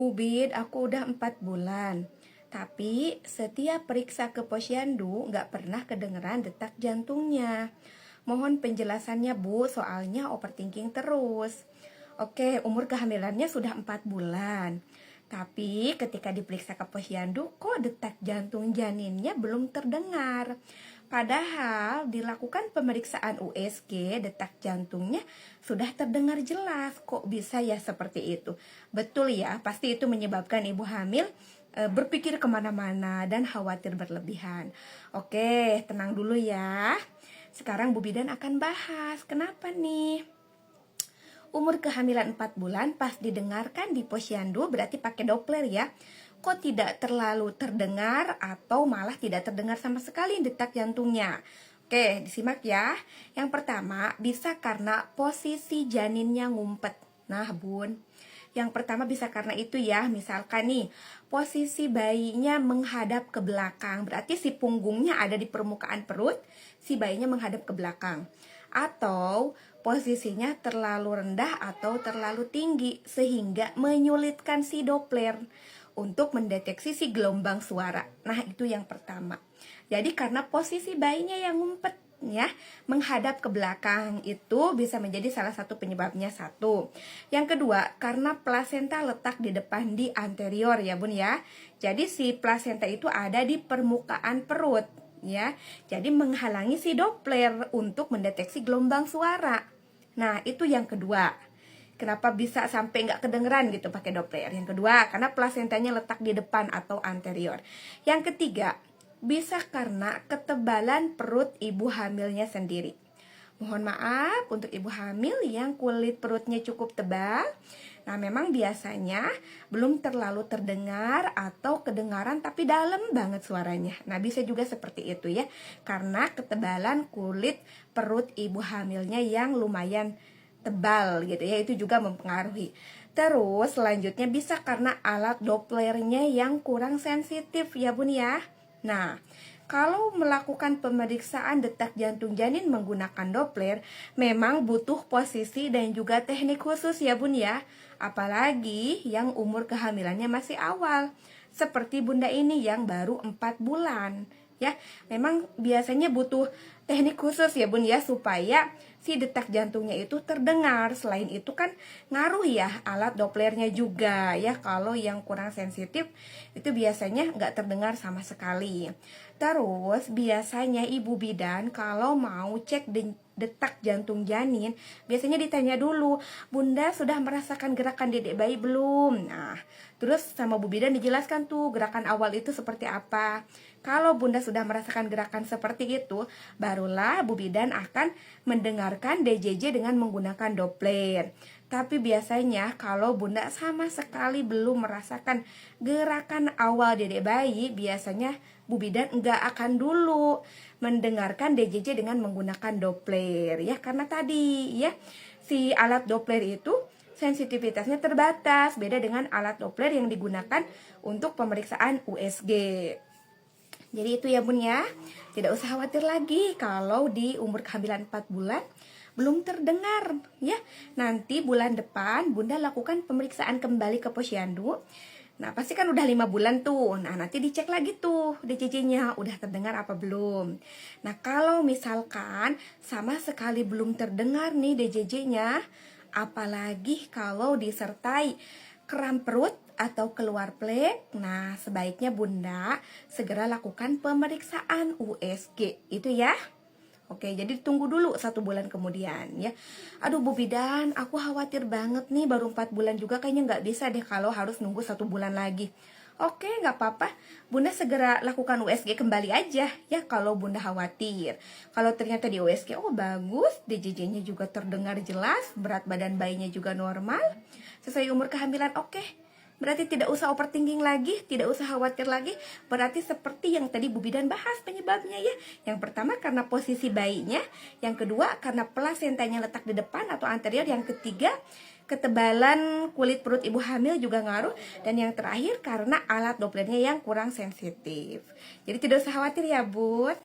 Ubid, aku udah 4 bulan. Tapi setiap periksa ke posyandu nggak pernah kedengeran detak jantungnya. Mohon penjelasannya Bu, soalnya overthinking terus. Oke, umur kehamilannya sudah 4 bulan. Tapi ketika diperiksa ke posyandu, kok detak jantung janinnya belum terdengar. Padahal dilakukan pemeriksaan USG, detak jantungnya sudah terdengar jelas. Kok bisa ya seperti itu? Betul ya, pasti itu menyebabkan ibu hamil berpikir kemana-mana dan khawatir berlebihan. Oke, tenang dulu ya. Sekarang Bu Bidan akan bahas kenapa nih. Umur kehamilan 4 bulan pas didengarkan di posyandu berarti pakai Doppler ya. Kok tidak terlalu terdengar atau malah tidak terdengar sama sekali detak jantungnya? Oke, disimak ya. Yang pertama, bisa karena posisi janinnya ngumpet. Nah, Bun, yang pertama bisa karena itu ya. Misalkan nih, posisi bayinya menghadap ke belakang. Berarti si punggungnya ada di permukaan perut, si bayinya menghadap ke belakang. Atau posisinya terlalu rendah atau terlalu tinggi sehingga menyulitkan si Doppler untuk mendeteksi si gelombang suara. Nah, itu yang pertama. Jadi karena posisi bayinya yang ngumpet ya, menghadap ke belakang, itu bisa menjadi salah satu penyebabnya. Satu. Yang kedua, karena plasenta letak di depan di anterior ya Bun ya. Jadi si plasenta itu ada di permukaan perut ya. Jadi menghalangi si Doppler untuk mendeteksi gelombang suara. Nah, itu yang kedua. Kenapa bisa sampai nggak kedengeran gitu pakai Doppler? Yang kedua, karena plasentanya letak di depan atau anterior. Yang ketiga, bisa karena ketebalan perut ibu hamilnya sendiri. Mohon maaf untuk ibu hamil yang kulit perutnya cukup tebal. Nah, memang biasanya belum terlalu terdengar atau kedengaran tapi dalam banget suaranya. Nah, bisa juga seperti itu ya. Karena ketebalan kulit perut ibu hamilnya yang lumayan tebal gitu ya, itu juga mempengaruhi. Terus selanjutnya bisa karena alat Dopplernya yang kurang sensitif ya Bun ya. Nah, kalau melakukan pemeriksaan detak jantung janin menggunakan Doppler, memang butuh posisi dan juga teknik khusus ya Bun ya. Apalagi yang umur kehamilannya masih awal, seperti Bunda ini yang baru 4 bulan. Ya, memang biasanya butuh teknik khusus ya Bun ya, supaya si detak jantungnya itu terdengar. Selain itu kan ngaruh ya alat Dopplernya juga ya. Kalau yang kurang sensitif itu biasanya nggak terdengar sama sekali. Terus biasanya ibu bidan kalau mau cek detak jantung janin, biasanya ditanya dulu, Bunda sudah merasakan gerakan dedek bayi belum? Nah, terus sama Bu Bidan dijelaskan tuh gerakan awal itu seperti apa. Kalau Bunda sudah merasakan gerakan seperti itu, barulah Bu Bidan akan mendengarkan DJJ dengan menggunakan Doppler. Tapi biasanya kalau Bunda sama sekali belum merasakan gerakan awal dedek bayi, biasanya Bu Bidan enggak akan dulu mendengarkan DJJ dengan menggunakan Doppler ya, karena tadi ya si alat Doppler itu sensitivitasnya terbatas, beda dengan alat Doppler yang digunakan untuk pemeriksaan USG. Jadi itu ya Bun ya, tidak usah khawatir lagi kalau di umur kehamilan 4 bulan belum terdengar ya. Nanti bulan depan Bunda lakukan pemeriksaan kembali ke posyandu. Nah, pasti kan udah 5 bulan tuh. Nah, nanti dicek lagi tuh DJJ-nya udah terdengar apa belum. Nah, kalau misalkan sama sekali belum terdengar nih DJJ-nya, apalagi kalau disertai kram perut atau keluar plek, nah sebaiknya Bunda segera lakukan pemeriksaan USG itu ya. Oke, jadi tunggu dulu 1 bulan kemudian ya. Aduh Bu Bidan, aku khawatir banget nih, baru 4 bulan juga kayaknya nggak bisa deh kalau harus nunggu 1 bulan lagi. Oke, nggak apa-apa, Bunda segera lakukan USG kembali aja ya kalau Bunda khawatir. Kalau ternyata di USG, oh bagus, DJJ-nya juga terdengar jelas, berat badan bayinya juga normal, sesuai umur kehamilan, oke. Berarti tidak usah overthinking lagi, tidak usah khawatir lagi. Berarti seperti yang tadi Bu Bidan bahas penyebabnya ya. Yang pertama karena posisi bayinya, yang kedua karena plasentanya letak di depan atau anterior, yang ketiga ketebalan kulit perut ibu hamil juga ngaruh, dan yang terakhir karena alat Dopplernya yang kurang sensitif. Jadi tidak usah khawatir ya Bun.